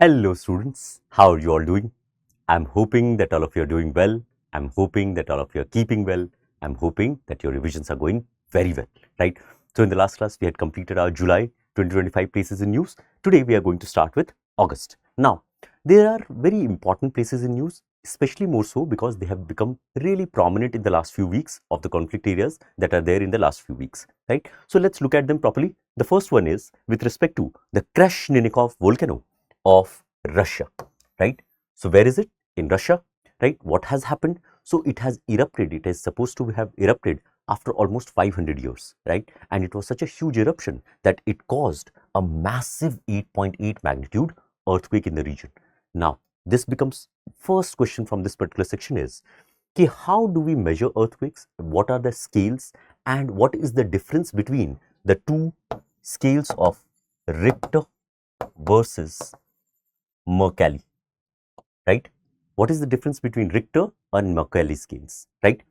Hello students, how are you all doing? I'm hoping that all of you are doing well. I'm hoping that all of you are keeping well. I'm hoping that your revisions are going very well, right? So in the last class, we had completed our July 2025 places in news. Today, we are going to start with August. Now, there are very important places in news, especially more so because they have become really prominent in the last few weeks of the conflict areas that are there in the last few weeks, right? So let's look at them properly. The first one is with respect to the Krasheninnikov Volcano of Russia, right? So where is it? In Russia, right? What has happened? So it has erupted. It is supposed to have erupted after almost 500 years, right? And it was such a huge eruption that it caused a massive 8.8 magnitude earthquake in the region. Now, this becomes first question from this particular section is, okay, how do we measure earthquakes? What are the scales? And what is the difference between the two scales of Richter versus Mercalli, right? What is the difference between Richter and Mercalli scales, right?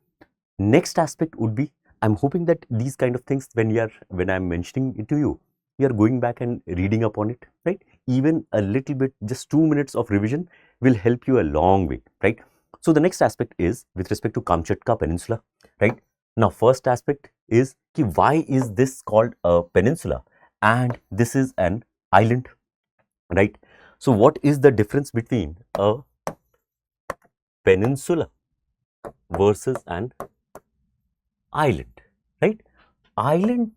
Next aspect would be, I'm hoping that these kind of things, when I'm mentioning it to you, you are going back and reading upon it, right? Even a little bit, just 2 minutes of revision will help you a long way, right? So the next aspect is with respect to Kamchatka Peninsula, right? Now, first aspect is why is this called a peninsula and this is an island, right? So what is the difference between a peninsula versus an island, right? Island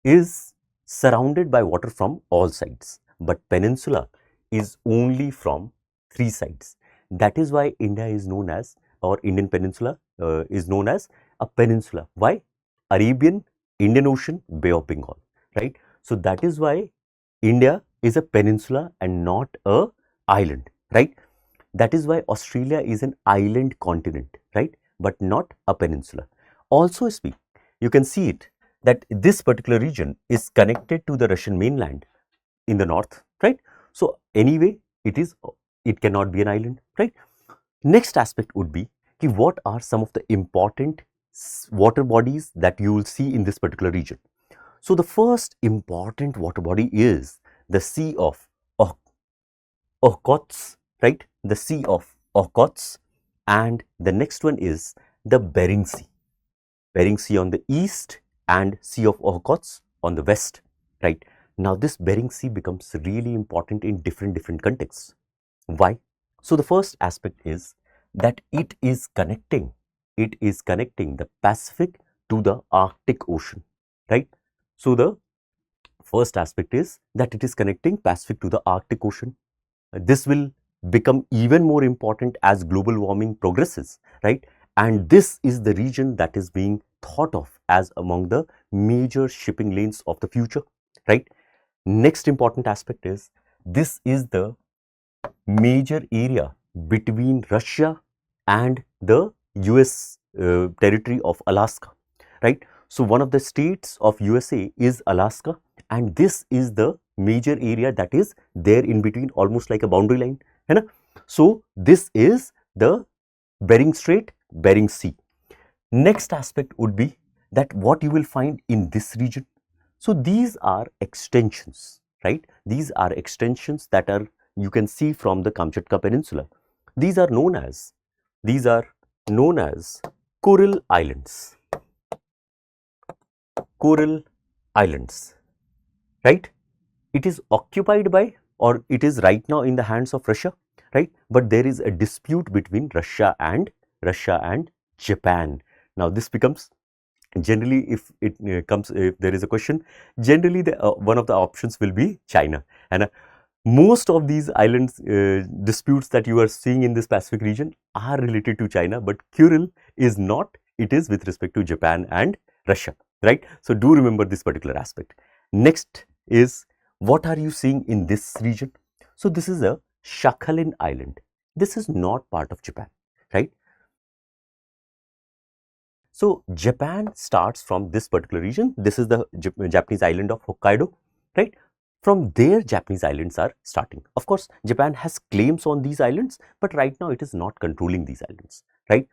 is surrounded by water from all sides, but peninsula is only from 3 sides. That is why India is known as, or Indian peninsula is known as a peninsula. Why? Arabian, Indian Ocean, Bay of Bengal, right? So that is why India is a peninsula and not a island, right? That is why Australia is an island continent, right? But not a peninsula. Also speak, you can see it that this particular region is connected to the Russian mainland in the north, right? So anyway, it cannot be an island, right? Next aspect would be what are some of the important water bodies that you will see in this particular region. So the first important water body is the Sea of Okhotsk, right? The Sea of Okhotsk, and the next one is the Bering Sea. Bering Sea on the east and Sea of Okhotsk on the west, right? Now this Bering Sea becomes really important in different contexts. Why? So the first aspect is that it is connecting the Pacific to the Arctic Ocean, right? So the first aspect is that it is connecting Pacific to the Arctic Ocean. This will become even more important as global warming progresses, right? And this is the region that is being thought of as among the major shipping lanes of the future, right? Next important aspect is this is the major area between Russia and the US territory of Alaska, right? So one of the states of USA is Alaska, and this is the major area that is there in between, almost like a boundary line, है ना? So this is the Bering Strait, Bering Sea. Next aspect would be that what you will find in this region. So these are extensions, right? These are extensions that are you can see from the Kamchatka Peninsula. These are known as Coral Islands. Coral Islands, right? It is occupied by, or it is right now in the hands of Russia, right? But there is a dispute between Russia and Japan. Now this becomes generally, if there is a question, generally the one of the options will be China, and most of these islands disputes that you are seeing in this Pacific region are related to China, but Kuril is not. It is with respect to Japan and Russia, right? So do remember this particular aspect. Next is, what are you seeing in this region? So this is a Sakhalin Island. This is not part of Japan, right? So Japan starts from this particular region. This is the Japanese island of Hokkaido, right? From there, Japanese islands are starting. Of course, Japan has claims on these islands, but right now it is not controlling these islands, right?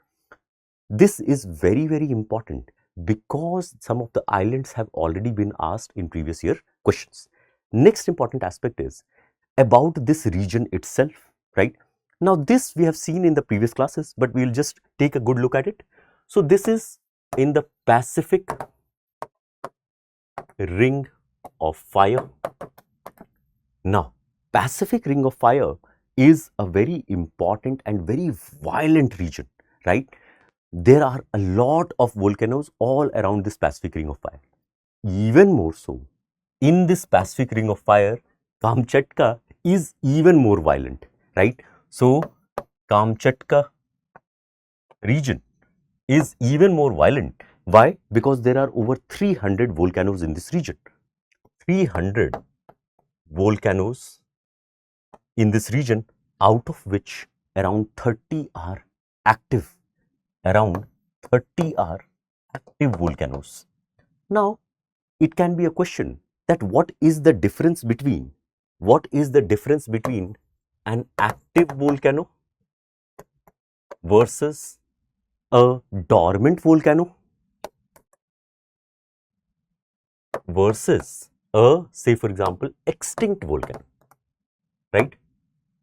This is very important because some of the islands have already been asked in previous year questions. Next important aspect is about this region itself, right? Now, this we have seen in the previous classes, but we'll just take a good look at it. So, this is in the Pacific Ring of Fire. Now, Pacific Ring of Fire is a very important and very violent region, right? There are a lot of volcanoes all around this Pacific Ring of Fire. Even more so, in this Pacific Ring of Fire, Kamchatka is even more violent, right? So, Kamchatka region is even more violent. Why? Because there are over 300 volcanoes in this region. 300 volcanoes in this region, out of which around 30 are active. Around 30 are active volcanoes. Now, it can be a question that what is the difference between an active volcano versus a dormant volcano versus a, say for example, extinct volcano, right?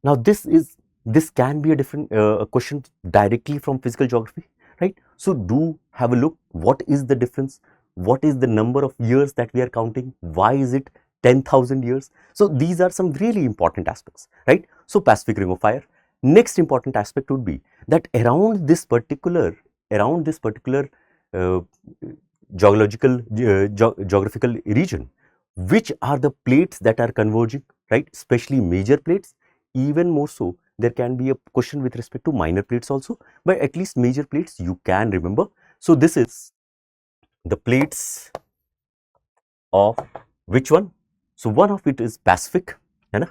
Now, this can be a different question directly from physical geography, right? So, do have a look. What is the difference? What is the number of years that we are counting? Why is it 10,000 years? So, these are some really important aspects, right? So, Pacific Ring of Fire. Next important aspect would be that around this particular uh, geographical region, which are the plates that are converging, right? Especially major plates. Even more so, there can be a question with respect to minor plates also, but at least major plates you can remember. So, this is the plates of which one? So, one of it is Pacific, है ना?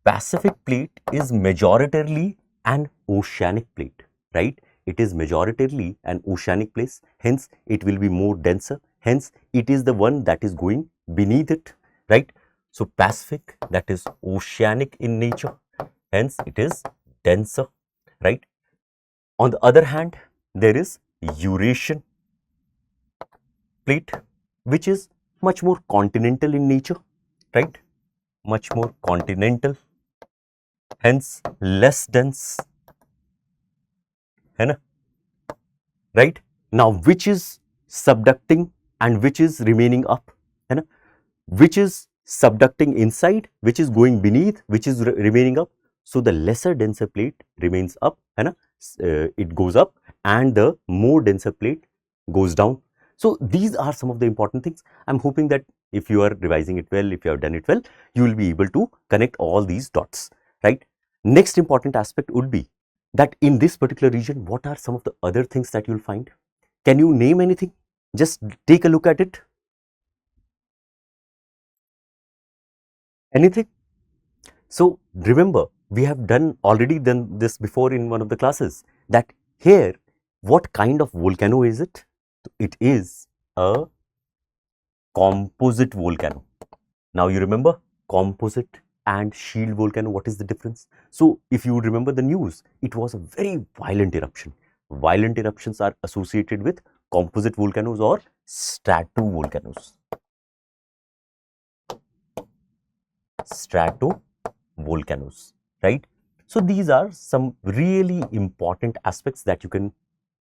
Pacific plate is majoritarily an oceanic plate, right? It is majoritarily an oceanic place, hence it will be more denser, hence it is the one that is going beneath it, right? So, Pacific, that is oceanic in nature, hence it is denser, right? On the other hand, there is Eurasian plate, which is much more continental in nature, right? Much more continental, hence less dense, है ना? Right? Now, which is subducting and which is remaining up, है ना? Which is subducting inside, which is going beneath, which is remaining up. So, the lesser denser plate remains up, है ना? It goes up, and the more denser plate goes down. So, these are some of the important things. I am hoping that if you are revising it well, if you have done it well, you will be able to connect all these dots, right? Next important aspect would be that in this particular region, what are some of the other things that you will find? Can you name anything? Just take a look at it. Anything? So, remember, we have already done this before in one of the classes, that here, what kind of volcano is it? It is a composite volcano. Now, you remember composite and shield volcano, what is the difference? So, if you remember the news, it was a very violent eruption. Violent eruptions are associated with composite volcanoes or stratovolcanoes. Stratovolcanoes, right? So, these are some really important aspects that you can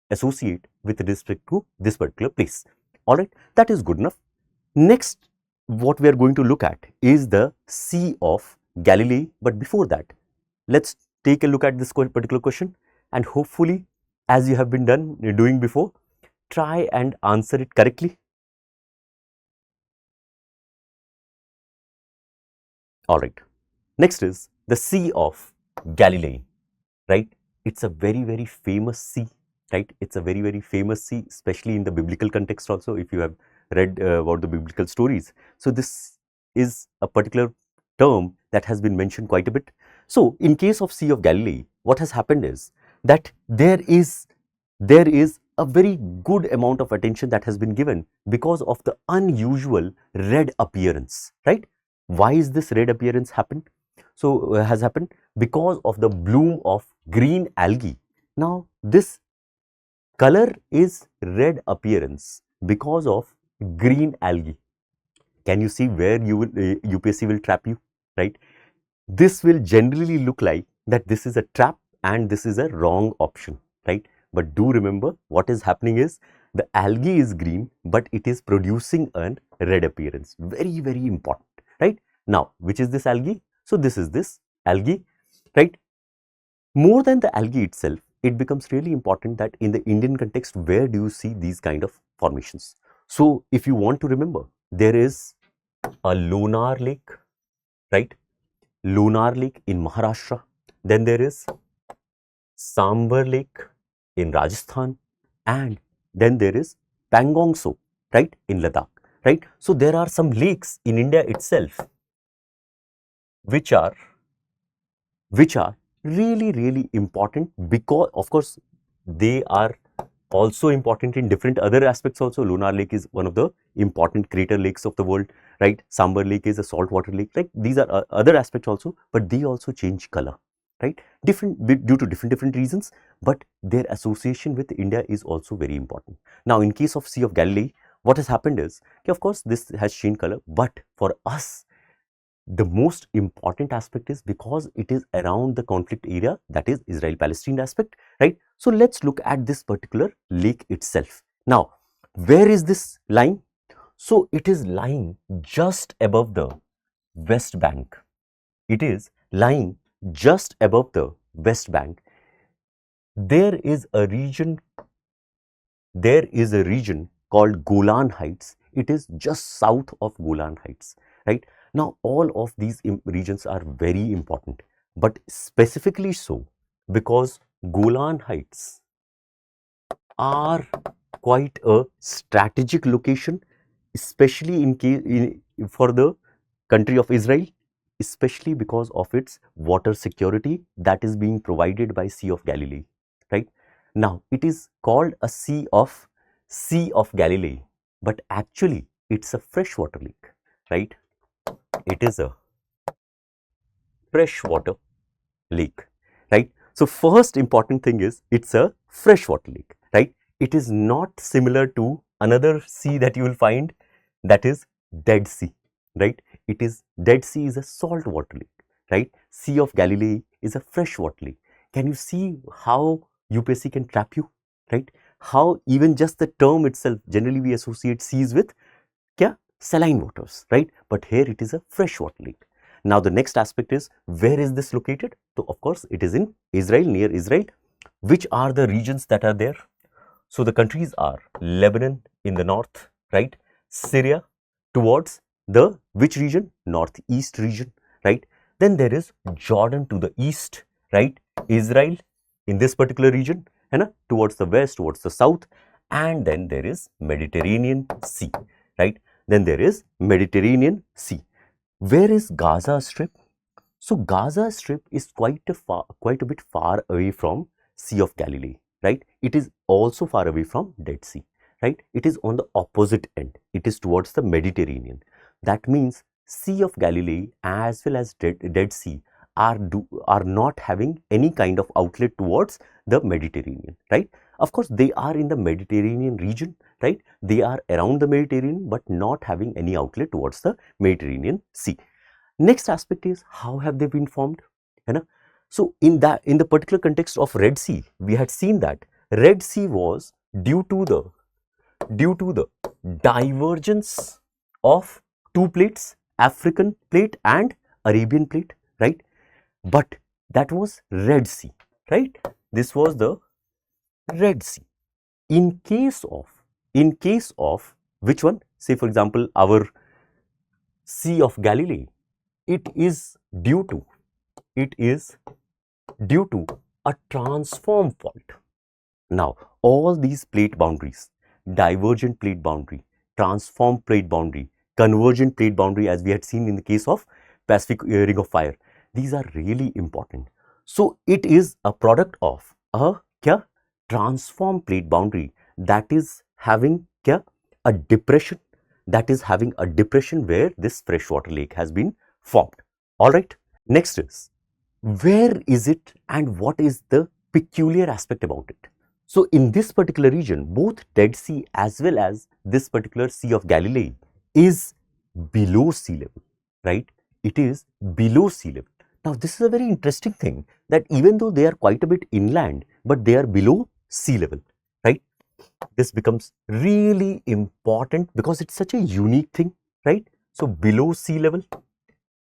associate with respect to this particular place. All right, that is good enough. Next, what we are going to look at is the Sea of Galilee. But before that, let's take a look at this particular question, and hopefully, as you have been doing before, try and answer it correctly. All right. Next is the Sea of Galilee, right? It's a very, very famous sea, right? It's a very, very famous sea, especially in the biblical context also, if you have read about the biblical stories. So, this is a particular term that has been mentioned quite a bit. So, in case of Sea of Galilee, what has happened is that there is a very good amount of attention that has been given because of the unusual red appearance, right? Why is this red appearance happened? So, has happened because of the bloom of green algae. Now, this color is red appearance because of green algae. Can you see where UPSC will trap you, right? this will generally look like that this is a trap and this is a wrong option, right? But do remember what is happening is the algae is green, but it is producing a red appearance. Very, very important, right? Now, which is this algae? So, this is this algae, right? More than the algae itself, it becomes really important that in the Indian context, where do you see these kind of formations? So, if you want to remember, there is a lunar lake, right? Lunar Lake in Maharashtra. Then there is Sambar Lake in Rajasthan, and then there is Pangong Tso, right, in Ladakh, right. So there are some lakes in India itself which are really important, because of course they are also important in different other aspects also. Lunar Lake is one of the important crater lakes of the world, right? Sambar Lake is a saltwater lake, right? These are other aspects also, but they also change color, right? Due to different reasons, but their association with India is also very important. Now, in case of Sea of Galilee, what has happened is, of course, this has changed color, but for us, the most important aspect is because it is around the conflict area, that is Israel-Palestine aspect, right? So let's look at this particular lake itself. Now, where is this lying? So it is lying just above the West Bank. It is lying just above the West Bank. There is a region called Golan Heights. It is just south of Golan Heights, right? Now, all of these regions are very important, but specifically so because Golan Heights are quite a strategic location, especially for the country of Israel, especially because of its water security that is being provided by Sea of Galilee, right? Now, it is called a Sea of Galilee, but actually it's a freshwater lake, right? It is a freshwater lake, right? So, first important thing is it's a freshwater lake, right? It is not similar to another sea that you will find, that is Dead Sea, right? Dead Sea is a saltwater lake, right? Sea of Galilee is a freshwater lake. Can you see how UPSC can trap you, right? How even just the term itself, generally we associate seas with saline waters, right? But here it is a freshwater lake. Now the next aspect is, where is this located? So of course it is in Israel, near Israel. Which are the regions that are there? So the countries are Lebanon in the north, right? Syria towards the which region? Northeast region, right? Then there is Jordan to the east, right? Israel in this particular region, and towards the west, towards the south, and then there is Mediterranean Sea, right? Then there is Mediterranean Sea. Where is Gaza Strip? So Gaza Strip is quite a bit far away from Sea of Galilee, right? It is also far away from Dead Sea, right? It is on the opposite end. It is towards the Mediterranean. That means Sea of Galilee as well as Dead Sea are not having any kind of outlet towards the Mediterranean, right? Of course, they are in the Mediterranean region, right? They are around the Mediterranean, but not having any outlet towards the Mediterranean Sea. Next aspect is, how have they been formed? So in the particular context of Red Sea, we had seen that Red Sea was due to the divergence of two plates, African plate and Arabian plate, right? But that was Red Sea, right? This was the Red Sea. In case of which one? Say for example, our Sea of Galilee, it is due to a transform fault. Now, all these plate boundaries, divergent plate boundary, transform plate boundary, convergent plate boundary, as we had seen in the case of Pacific Ring of Fire, these are really important. So, it is a product of a transform plate boundary that is having a depression, where this freshwater lake has been formed. All right. Next is, where is it and what is the peculiar aspect about it? So in this particular region, both Dead Sea as well as this particular Sea of Galilee is below sea level, right? It is below sea level. Now, this is a very interesting thing, that even though they are quite a bit inland, but they are below sea level, right? This becomes really important because it's such a unique thing, right? So, below sea level.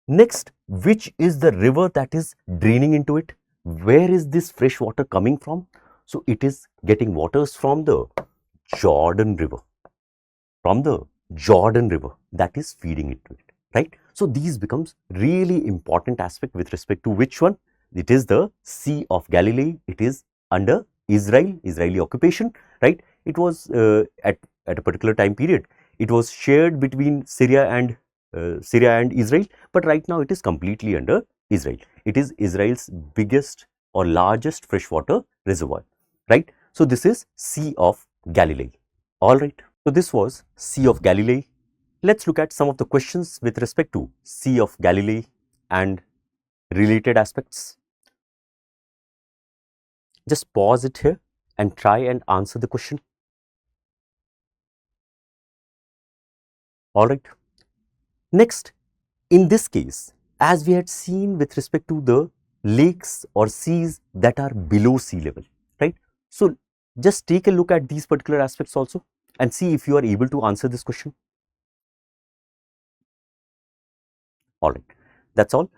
Next, which is the river that is draining into it? Where is this fresh water coming from? So, it is getting waters from the Jordan River, that is feeding into it, right? So, these becomes really important aspect with respect to which one? It is the Sea of Galilee. It is under Israeli occupation, right? It was at a particular time period. It was shared between Syria and Israel, but right now it is completely under Israel. It is Israel's biggest or largest freshwater reservoir, right? So, this is Sea of Galilee. All right. So, this was Sea of Galilee. Let's look at some of the questions with respect to Sea of Galilee and related aspects. Just pause it here and try and answer the question. All right. Next, in this case, as we had seen with respect to the lakes or seas that are below sea level, right? So, just take a look at these particular aspects also and see if you are able to answer this question. All right, that's all.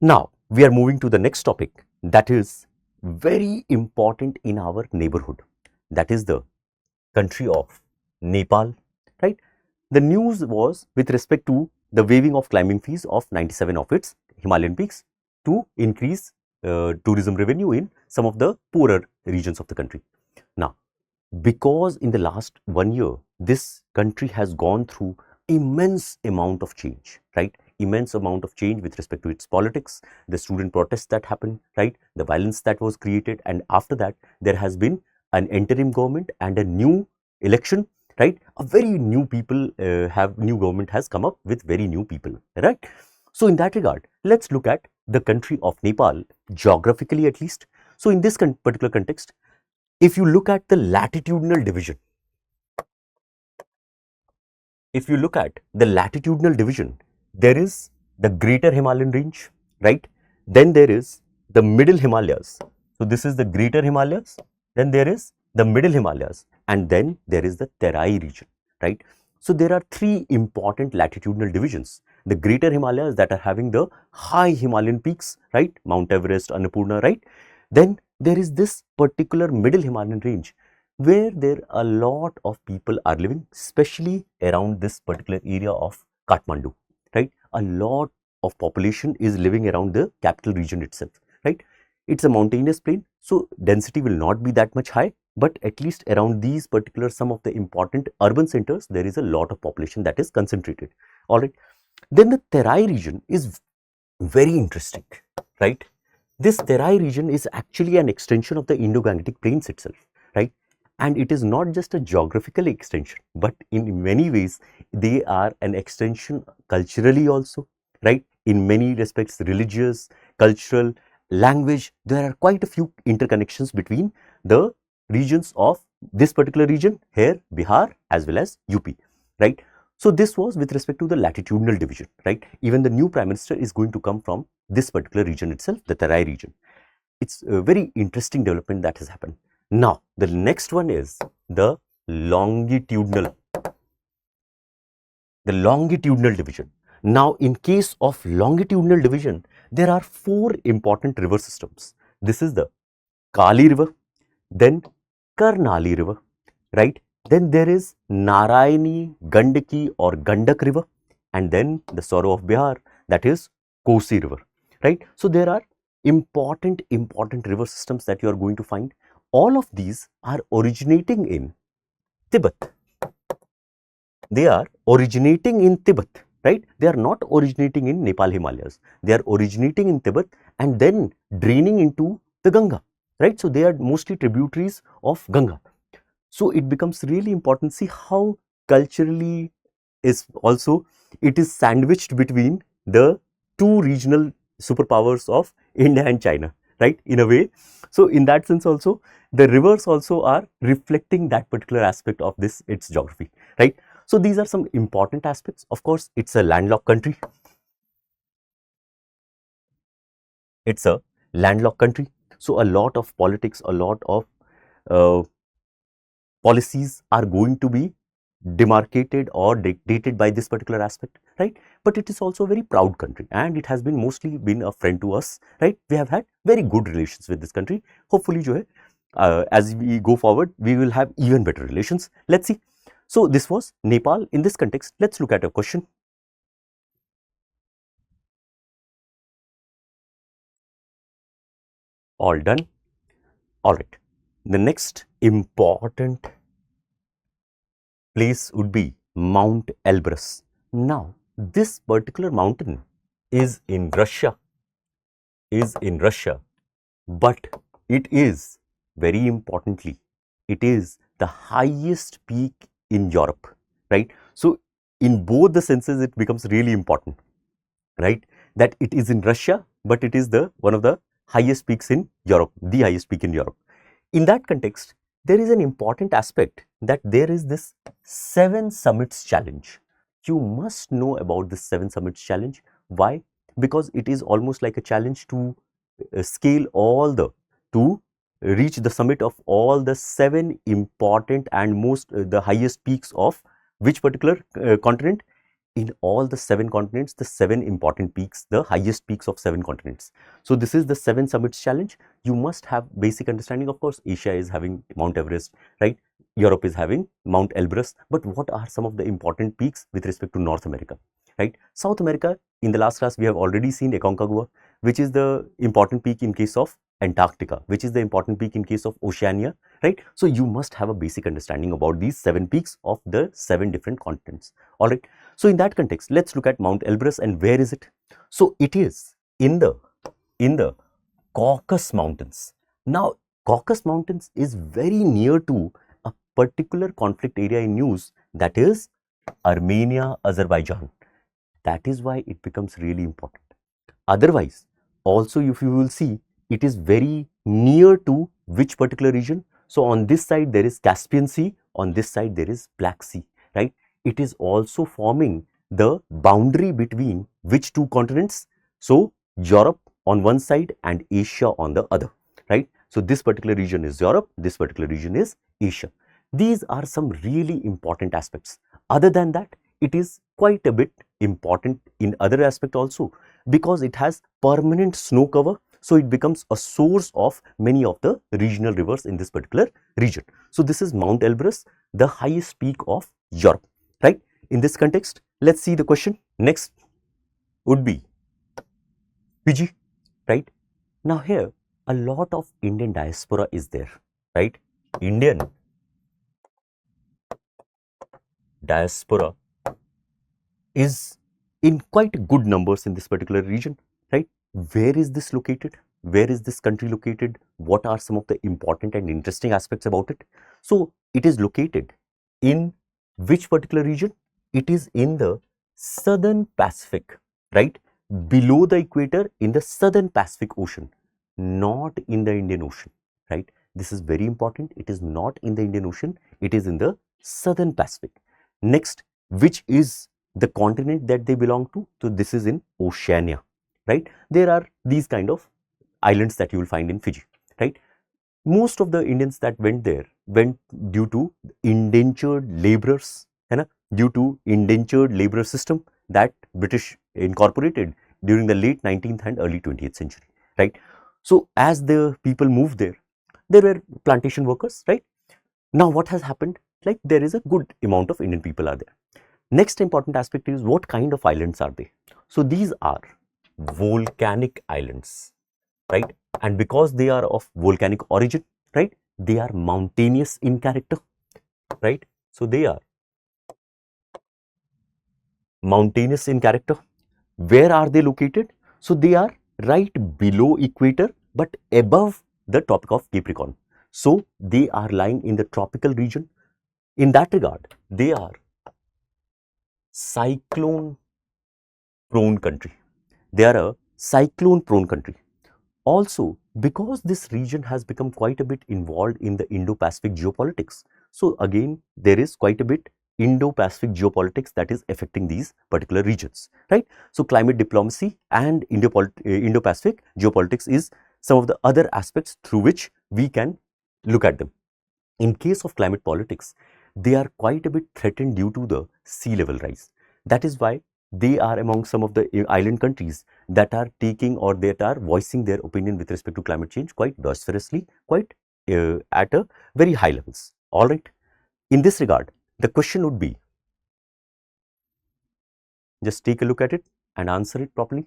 Now, we are moving to the next topic that is very important in our neighborhood. That is the country of Nepal, right? The news was with respect to the waiving of climbing fees of 97 of its Himalayan peaks to increase tourism revenue in some of the poorer regions of the country. Now, because in the last 1 year, this country has gone through immense amount of change, right? Immense amount of change with respect to its politics, the student protests that happened, right? The violence that was created, and after that, there has been an interim government and a new election, right? A very new people new government has come up with very new people, right? So, in that regard, let's look at the country of Nepal geographically at least. So, in this particular context, if you look at the latitudinal division, there is the greater Himalayan range, right? Then there is the middle Himalayas. So, this is the greater Himalayas, then there is the middle Himalayas, and then there is the Terai region, right? So, there are three important latitudinal divisions. The greater Himalayas that are having the high Himalayan peaks, right? Mount Everest, Annapurna, right? Then there is this particular middle Himalayan range where there a lot of people are living, especially around this particular area of Kathmandu, right? A lot of population is living around the capital region itself, right? It's a mountainous plain, so density will not be that much high, but at least around these particular some of the important urban centers, there is a lot of population that is concentrated. All right. Then the Terai region is very interesting, right? This Terai region is actually an extension of the Indo-Gangetic plains itself, right? And it is not just a geographical extension, but in many ways, they are an extension culturally also, right? In many respects, religious, cultural, language, there are quite a few interconnections between the regions of this particular region here, Bihar, as well as UP, right? So, this was with respect to the latitudinal division, right? Even the new Prime Minister is going to come from this particular region itself, the Terai region. It's a very interesting development that has happened. Now, the next one is the longitudinal division. Now, in case of longitudinal division, there are four important river systems. This is the Kali River, then Karnali River, right? Then there is Narayani, Gandaki or Gandak River, and then the sorrow of Bihar, that is Kosi River, right? So, there are important river systems that you are going to find. All of these are originating in Tibet. They are originating in Tibet, right? They are not originating in Nepal Himalayas. They are originating in Tibet and then draining into the Ganga, right? So, they are mostly tributaries of Ganga. So, it becomes really important. See how culturally is also it is sandwiched between the two regional superpowers of India and China, right? In a way. So, in that sense also, the rivers also are reflecting that particular aspect of this, its geography, right? So, these are some important aspects. Of course, it's a landlocked country. It's a landlocked country. So a lot of politics, a lot of uh, policies are going to be demarcated or dictated by this particular aspect, right? But it is also a very proud country, and it has been mostly been a friend to us, right? We have had very good relations with this country. Hopefully jo hai, as we go forward, we will have even better relations. Let's see. So this was Nepal. In this context, let's look at a question. All done. All right. The next important place would be Mount Elbrus. Now, this particular mountain is in Russia, but it is, very importantly, it is the highest peak in Europe, right? So, in both the senses, it becomes really important, right? That it is in Russia, but it is the one of the highest peaks in Europe, the highest peak in Europe. In that context, there is an important aspect that there is this 7 summits challenge. You must know about this 7 summits challenge. Why? Because it is almost like a challenge to scale all the, to reach the summit of all the 7 important and most the highest peaks of which particular continent? In all the 7 continents, the 7 important peaks, the highest peaks of 7 continents. So this is the 7 summits challenge. You must have basic understanding. Of course, Asia is having Mount Everest, right? Europe is having Mount Elbrus. But what are some of the important peaks with respect to North America, right? South America, in the last class, we have already seen Aconcagua, which is the important peak in case of Antarctica, which is the important peak in case of Oceania, right? So you must have a basic understanding about these 7 peaks of the 7 different continents. All right. So in that context, let's look at Mount Elbrus. And where is it? So it is in the Caucasus Mountains. Now, Caucasus Mountains is very near to a particular conflict area in news, that is Armenia, Azerbaijan. That is why it becomes really important. Otherwise, also if you will see, it is very near to which particular region? So on this side there is Caspian Sea, on this side there is Black Sea, right? It is also forming the boundary between which two continents? So Europe on one side and Asia on the other, right? So this particular region is Europe, this particular region is Asia. These are some really important aspects. Other than that, it is quite a bit important in other aspect also, because it has permanent snow cover. So it becomes a source of many of the regional rivers in this particular region. So this is Mount Elbrus, the highest peak of Europe, right? In this context, let's see the question. Next would be Fiji, right? Now here, a lot of Indian diaspora is there, right? Indian diaspora is in quite good numbers in this particular region, right? Where is this located? Where is this country located? What are some of the important and interesting aspects about it? So it is located in which particular region? It is in the southern Pacific, right? Below the equator, in the southern Pacific Ocean, not in the Indian Ocean, right? This is very important. It is not in the Indian Ocean. It is in the southern Pacific. Next, which is the continent that they belong to? So this is in Oceania, right? There are these kind of islands that you will find in Fiji, right? Most of the Indians that went there went due to indentured laborers, due to indentured labor system that British incorporated during the late 19th and early 20th century, right? So as the people moved there were plantation workers, right? Now what has happened? Like there is a good amount of Indian people are there. Next important aspect is what kind of islands are they? So these are volcanic islands, right? And because they are of volcanic origin, right, they are mountainous in character, right? So they are mountainous in character. Where are they located? So they are right below equator but above the Tropic of Capricorn. So they are lying in the tropical region. In that regard, they are cyclone prone country. They are a cyclone prone country. Also, because this region has become quite a bit involved in the Indo-Pacific geopolitics, so again there is quite a bit Indo-Pacific geopolitics that is affecting these particular regions, right? So climate diplomacy and Indo-Pacific geopolitics is some of the other aspects through which we can look at them. In case of climate politics, they are quite a bit threatened due to the sea level rise. That is why they are among some of the island countries that are taking or that are voicing their opinion with respect to climate change quite vociferously, quite at a very high levels. All right. In this regard, the question would be, just take a look at it and answer it properly.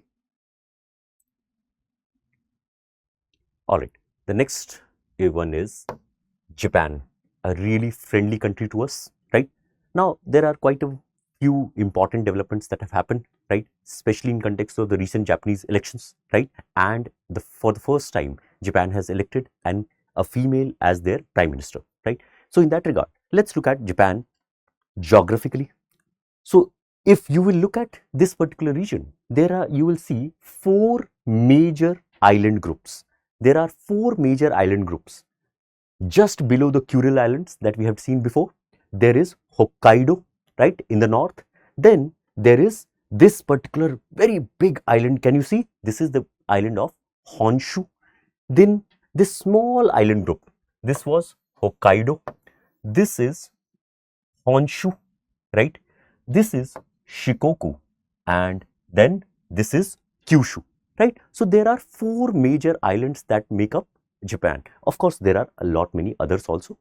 All right. The next one is Japan, a really friendly country to us, right? Now, there are quite a few important developments that have happened, right? Especially in context of the recent Japanese elections, right? And for the first time, Japan has elected a female as their prime minister, right? So, in that regard, let's look at Japan geographically. So, if you will look at this particular region, you will see 4 major island groups. There are 4 major island groups. Just below the Kuril Islands that we have seen before, there is Hokkaido, right, in the north. Then there is this particular very big island. Can you see? This is the island of Honshu. Then this small island group, this was Hokkaido. This is Honshu, right? This is Shikoku, and then this is Kyushu, right? So there are 4 major islands that make up Japan. Of course, there are a lot many others also.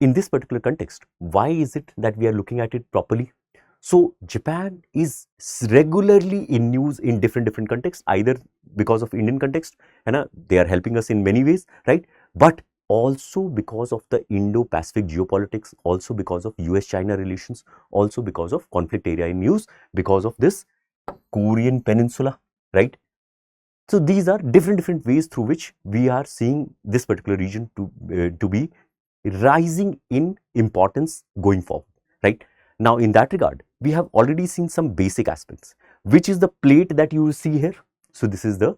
In this particular context, why is it that we are looking at it properly? So Japan is regularly in news in different contexts, either because of Indian context, and they are helping us in many ways, right? But also because of the Indo-Pacific geopolitics, also because of US-China relations, also because of conflict area in news, because of this Korean Peninsula, right? So these are different ways through which we are seeing this particular region to be rising in importance going forward, right? Now, in that regard, we have already seen some basic aspects, which is the plate that you will see here. So this is the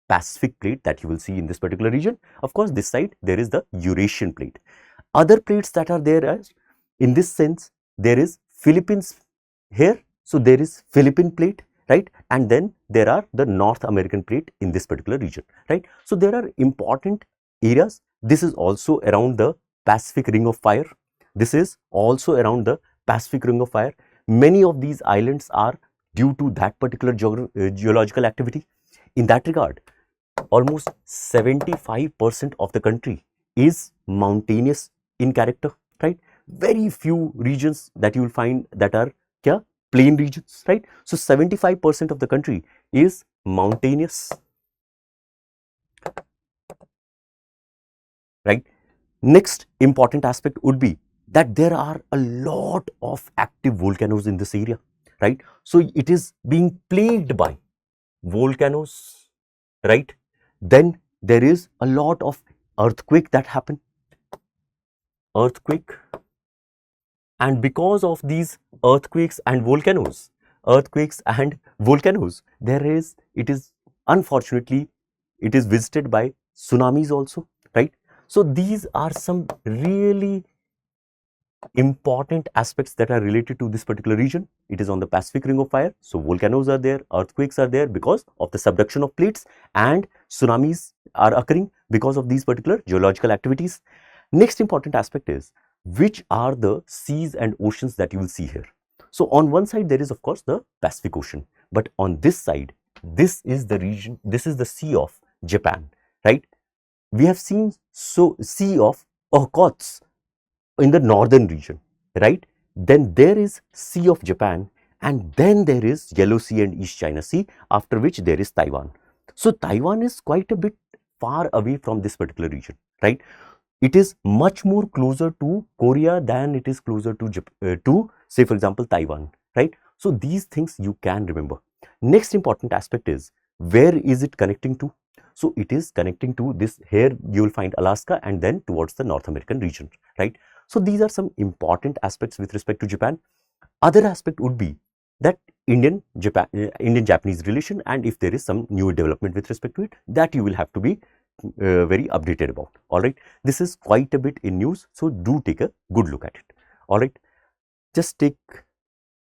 Pacific plate that you will see in this particular region. Of course, this side there is the Eurasian plate. Other plates that are there as in this sense, there is Philippines here. So there is Philippine plate, right? And then there are the North American plate in this particular region, right? So there are important areas. This is also around the Pacific Ring of Fire. This is also around the Pacific Ring of Fire. Many of these islands are due to that particular geological activity. In that regard, almost 75% of the country is mountainous in character, right? Very few regions that you will find that are plain regions, right? So 75% of the country is mountainous, right? Next important aspect would be that there are a lot of active volcanoes in this area, right? So it is being plagued by volcanoes, right? Then there is a lot of earthquake that happen, and because of these earthquakes and volcanoes, unfortunately, it is visited by tsunamis also, right? So these are some really important aspects that are related to this particular region. It is on the Pacific Ring of Fire. So volcanoes are there, earthquakes are there because of the subduction of plates, and tsunamis are occurring because of these particular geological activities. Next important aspect is which are the seas and oceans that you will see here. So on one side there is of course the Pacific Ocean, but on this side, this is the region, this is the Sea of Japan, right? We have seen Sea of Okhotsk in the northern region, right? Then there is Sea of Japan, and then there is Yellow Sea and East China Sea, after which there is Taiwan. So Taiwan is quite a bit far away from this particular region, right? It is much more closer to Korea than it is closer to say for example Taiwan, right? So these things you can remember. Next important aspect is where is it connecting to? So it is connecting to this, here you will find Alaska and then towards the North American region, right? So these are some important aspects with respect to Japan. Other aspect would be that Indian-Japanese relation, and if there is some new development with respect to it, that you will have to be very updated about. All right, this is quite a bit in news, so do take a good look at it. All right, just take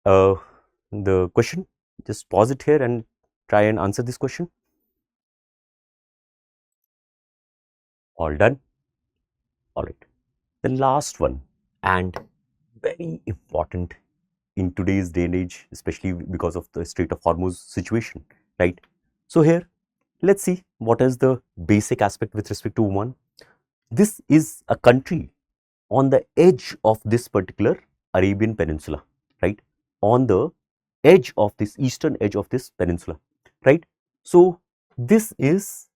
the question, just pause it here and try and answer this question. All done? All right. The last one, and very important in today's day and age, especially because of the Strait of Hormuz situation, right? So here, let's see what is the basic aspect with respect to Oman. This is a country on the edge of this particular Arabian Peninsula, right? On the edge of this eastern edge of this peninsula, right? So this is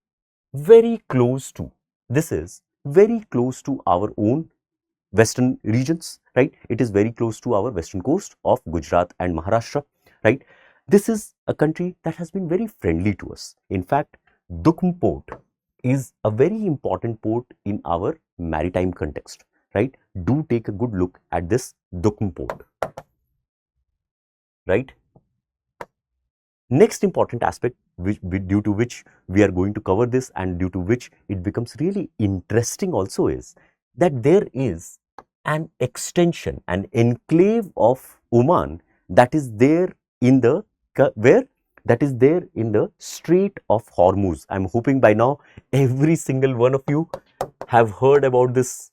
very close to, our own western regions, right? It is very close to our western coast of Gujarat and Maharashtra, right? This is a country that has been very friendly to us. In fact, Dukum port is a very important port in our maritime context, right? Do take a good look at this Dukum port, right? Next important aspect due to which we are going to cover this and due to which it becomes really interesting also is that there is an extension, an enclave of Oman that is there in the Strait of Hormuz. I'm hoping by now every single one of you have heard about this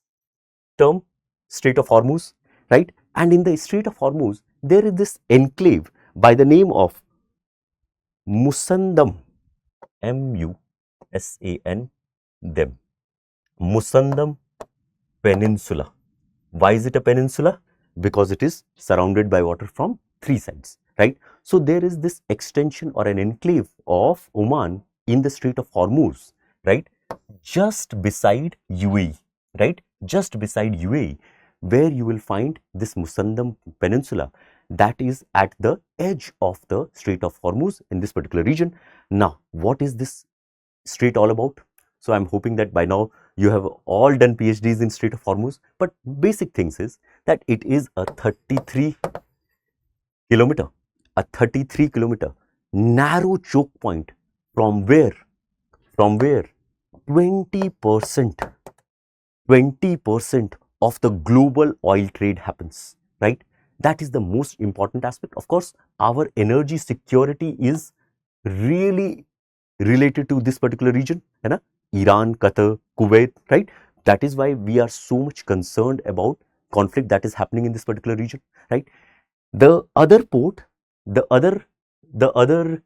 term, Strait of Hormuz, right? And in the Strait of Hormuz, there is this enclave by the name of Musandam, M-U-S-A-N-D-A-M, Musandam Peninsula. Why is it a peninsula? Because it is surrounded by water from three sides, right? So there is this extension or an enclave of Oman in the Strait of Hormuz, right? Just beside UAE, right? Just beside UAE, where you will find this Musandam Peninsula that is at the edge of the Strait of Hormuz in this particular region. Now, what is this strait all about? So I'm hoping that by now you have all done PhDs in Strait of Hormuz, but basic things is that it is a 33 kilometer narrow choke point from where 20% of the global oil trade happens, right? That is the most important aspect. Of course, our energy security is really related to this particular region, you know, Iran, Qatar, Kuwait, right? That is why we are so much concerned about conflict that is happening in this particular region, right? The other port, the other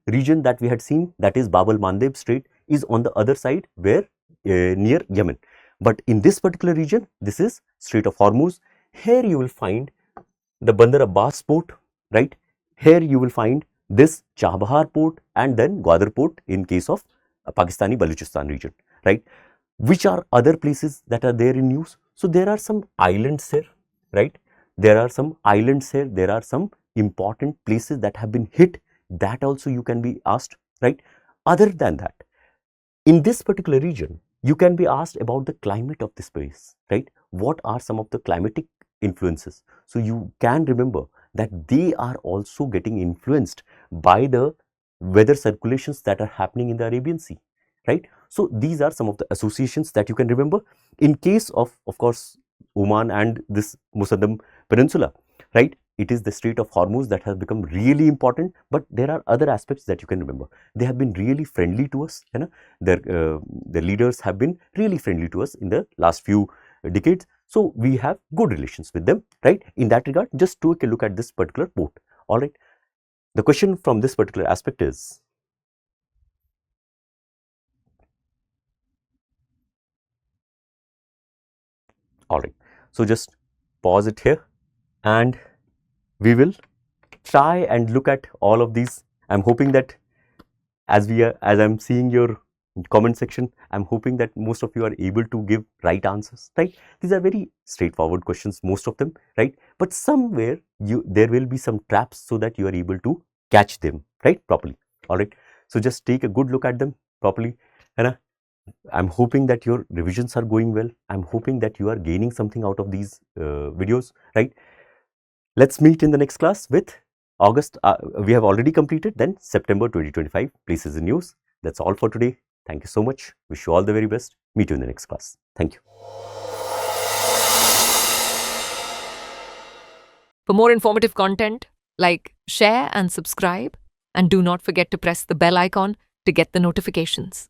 region that we had seen, that is Bab al-Mandeb Strait, is on the other side where near Yemen. But in this particular region, this is Strait of Hormuz. Here you will find the Bandar Abbas port, right? Here you will find this Chabahar port and then Gwadar port in case of Pakistani Balochistan region, right? Which are other places that are there in news? So there are some islands here, right? There are some islands here. There are some important places that have been hit. That also you can be asked, right? Other than that, in this particular region, you can be asked about the climate of this place, right? What are some of the climatic influences? So you can remember that they are also getting influenced by the weather circulations that are happening in the Arabian Sea, right? So these are some of the associations that you can remember. In case of course, Oman and this Musandam Peninsula, right? It is the Strait of Hormuz that has become really important, but there are other aspects that you can remember. They have been really friendly to us, you know. Their leaders have been really friendly to us in the last few decades. So we have good relations with them, right? In that regard, just take a look at this particular port. All right. The question from this particular aspect is, all right. So just pause it here and we will try and look at all of these. I'm hoping that as I'm seeing your comment section, I'm hoping that most of you are able to give right answers, right? These are very straightforward questions, most of them, right? But somewhere there will be some traps so that you are able to catch them, right, properly. All right. So just take a good look at them properly. And I'm hoping that your revisions are going well. I'm hoping that you are gaining something out of these videos, right? Let's meet in the next class with August. We have already completed, then September 2025 places in news. That's all for today. Thank you so much. Wish you all the very best. Meet you in the next class. Thank you. For more informative content, like, share and subscribe, and do not forget to press the bell icon to get the notifications.